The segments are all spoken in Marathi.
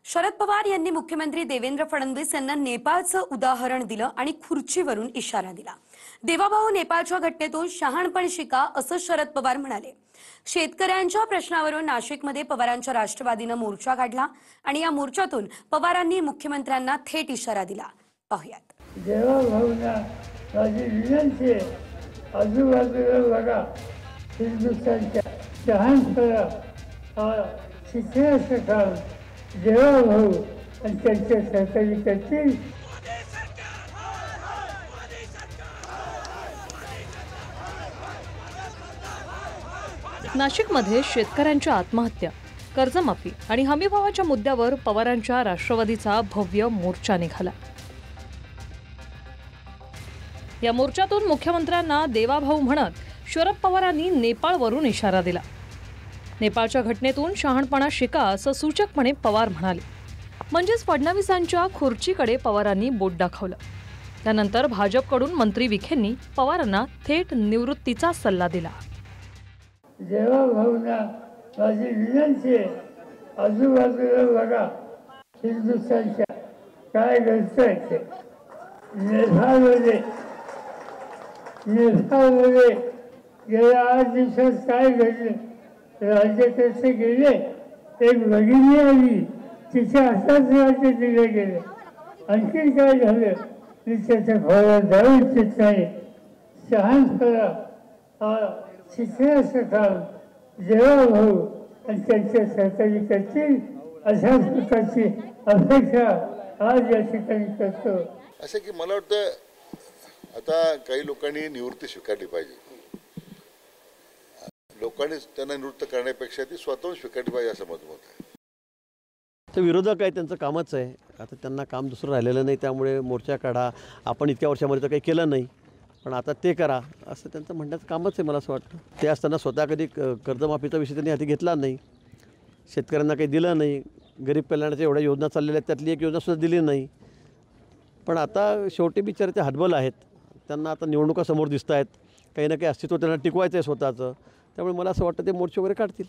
शरद पवार यांनी मुख्यमंत्री देवेंद्र फडणवीस यांना नेपाळचं उदाहरण दिलं आणि खुर्चीवरून इशारा दिला। देवाभाऊ नेपाळच्या घटनेतून शहाणपण शिका असं शरद पवार म्हणाले। शेतकऱ्यांच्या प्रश्नावरून नाशिकमध्ये पवारांच्या राष्ट्रवादीनं मोर्चा काढला आणि या मोर्चातून पवारांनी मुख्यमंत्र्यांना थेट इशारा दिला। पाहूयात। देवाभाऊंना माझी विनंती आहे, आजूबाजूला बघा हिंदुस्थानच्या शहाणपणा हा शिकण्याचं काम देवाभाऊ आणि त्यांच्या सहकारी करतील। नाशिकमध्ये शेतकऱ्यांच्या आत्महत्या, कर्जमाफी आणि हमीभावाच्या मुद्द्यावर पवारांच्या राष्ट्रवादीचा भव्य मोर्चा निघाला। या मोर्चातून मुख्यमंत्र्यांना देवाभाऊ म्हणत शरद पवारांनी नेपाळवरून इशारा दिला। नेपाळच्या घटनेतून शहाणपणा शिका असं सूचकपणे पवार म्हणाले। म्हणजेच फडणवीसांच्या खुर्चीकडे पवारांनी बोट दाखवलं। त्यानंतर भाजपकडून मंत्री विखेंनी पवारांना थेट निवृत्तीचा सल्ला दिला। देवाभाऊंना माझी विनंती आहे, आजूबाजूला बघा हिंदुस्थानच्या काय घडतंय ते नेपाळमध्ये गेल्या 8 दिवसात काय घडलं, राज्याकडे गेले, एक भगिनी आली, तिच्या हातात राज्य दिले गेले, आणखी काय झालं मी त्याच्या फळावर जाऊ इच्छित नाही। शहाणपणा हा शिकण्याचं काम देवाभाऊ आणि त्यांच्या सहकारी करतील अशा प्रकारची अपेक्षा आज या ठिकाणी करतो। असं की मला वाटतं आता काही लोकांनी निवृत्ती स्वीकारली पाहिजे। लोकांनी त्यांना निवृत्त करण्यापेक्षा ती स्वतःहून स्वीकारली पाहिजे असं मत आहे। तर विरोधक आहे, त्यांचं कामच आहे, आता त्यांना काम दुसरं राहिलेलं नाही, त्यामुळे मोर्चा काढा, आपण इतक्या वर्षामध्ये तर काही केलं नाही पण आता ते करा असं त्यांचं म्हणण्याचं कामच आहे। मला असं वाटतं ते असताना स्वतः कधी कर्जमाफीचा विषय त्यांनी हाती घेतला नाही, शेतकऱ्यांना काही दिलं नाही, गरीब कल्याणाच्या एवढ्या योजना चाललेल्या आहेत त्यातली एक योजनासुद्धा दिली नाही। पण आता शेवटी बिचारे ते हतबल आहेत, त्यांना आता निवडणुका समोर दिसत आहेत, काही ना काही अस्तित्व त्यांना टिकवायचं आहे स्वतःचं, त्यामुळे मला असं वाटतं ते मोर्चे वगैरे काढतील।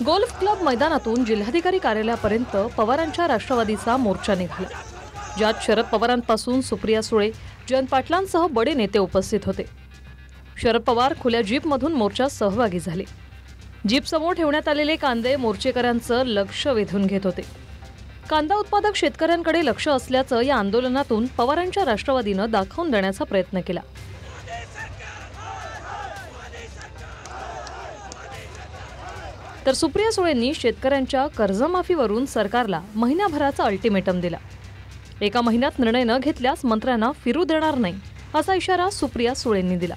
गोल्फ क्लब मैदानातून जिल्हाधिकारी कार्यालयापर्यंत पवारांच्या राष्ट्रवादीचा मोर्चा निघाला, ज्यात शरद पवारांपासून सुप्रिया सुळे, जयंत पाटलांसह बडे नेते उपस्थित होते। शरद पवार खुल्या जीपमधून मोर्चात सहभागी झाले। जीपसमोर ठेवण्यात आलेले कांदे मोर्चेकऱ्यांचं लक्ष वेधून घेत होते। कांदा उत्पादक शेतकऱ्यांकडे लक्ष असल्याचं या आंदोलनातून पवारांच्या राष्ट्रवादीनं दाखवून देण्याचा प्रयत्न केला। तर सुप्रिया सुळेंनी शेतकऱ्यांच्या कर्जमाफीवरून सरकारला महिनाभराचा अल्टिमेटम दिला। 1 महिन्यात निर्णय न घेतल्यास मंत्र्यांना फिरू देणार नाही असा इशारा सुप्रिया सुळेंनी दिला।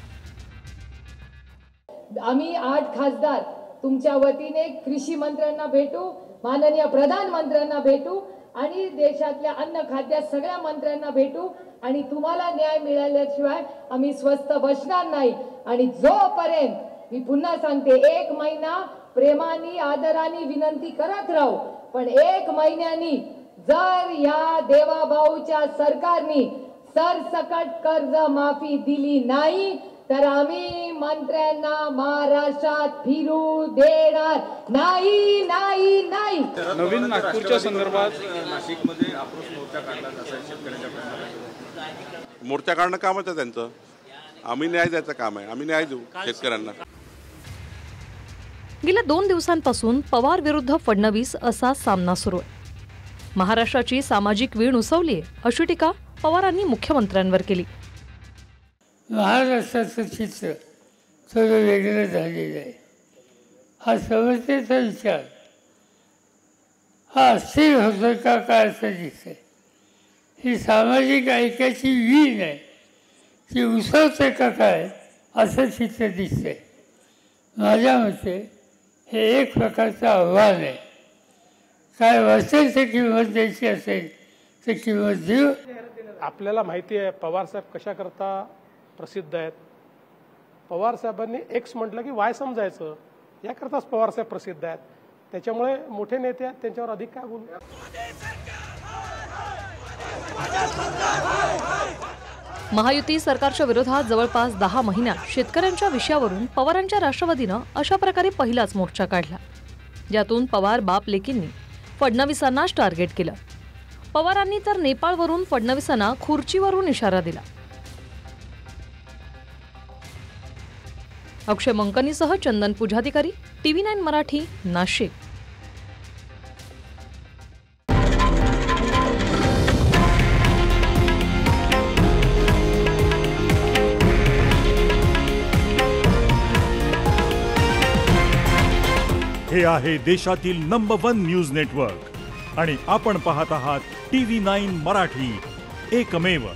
आम्ही 8 खासदार तुमच्या वतीने कृषी मंत्र्यांना भेटू, माननीय प्रधानमंत्र्यांना भेटू आणि देशातल्या अन्न खाद्य सगळ्या मंत्र्यांना भेटू आणि तुम्हाला न्याय मिळाल्याशिवाय आम्ही स्वस्थ बसणार नाही। आणि जोपर्यंत मी पुन्हा सांगते 1 महिना प्रेमाने आदराने विनंती करत राहू, पण 1 महिन्यानी जर या देवाभाऊच्या सरकारने सरसकट कर्ज माफी दिली नाही तर आम्ही मंत्र्यांना महाराष्ट्रात फिरू देणार नाही नाही नाही। नवीन नागपूरच्या संदर्भात नाशिकमध्ये आक्रोश मोर्चा काढला जात आहे शेतकऱ्यांच्या प्रश्नावर। मोर्चा काढणं कामच आहे त्यांचं, आम्ही न्याय द्यायचं काम आहे, आम्ही न्याय देऊ शेतकऱ्यांना। गेल्या 2 दिवसांपासून पवार विरुद्ध फडणवीस असा सामना सुरू आहे। महाराष्ट्राची सामाजिक वीण उसवली आहे अशी टीका पवारांनी मुख्यमंत्र्यांवर केली। महाराष्ट्राचं चित्र थोडं वेगळं झालेलं आहे। हा समस्येचा विचार हा अस्थिर होतो का काय असं दिसतंय। ही सामाजिक ऐक्याची वीण आहे ती उसवते का काय असं चित्र दिसतंय। माझ्या मते हे एक प्रकारचं आव्हान आहे। काय वस्तूची किंमत द्यायची असेल तर किंमत देऊ। आपल्याला माहिती आहे पवार साहेब कशा करता प्रसिद्ध आहेत। पवार साहेबांनी एक्स म्हटलं की वाय समजायचं, याकरताच पवार साहेब प्रसिद्ध आहेत। त्याच्यामुळे मोठे नेते आहेत त्यांच्यावर अधिक काय बोलू। महायुती सरकारच्या विरोधात जवळपास 10 महिन्यात शेतकऱ्यांच्या विषयावरून पवारांच्या राष्ट्रवादीनं अशा प्रकारे पहिलाच मोर्चा काढला। ज्यातून पवार बाप लेकींनी फडणवीसांनाच टार्गेट केलं. पवारांनी तर नेपाळवरून फडणवीसांना खुर्चीवरून इशारा दिला. अक्षय मंकनीसह चंदन पुजाधिकारी, TV9 मराठी, नाशिक. हे आहे देशातील नंबर 1 न्यूज नेटवर्क आणि आपण पाहत आहात TV9 मराठी, एकमेव.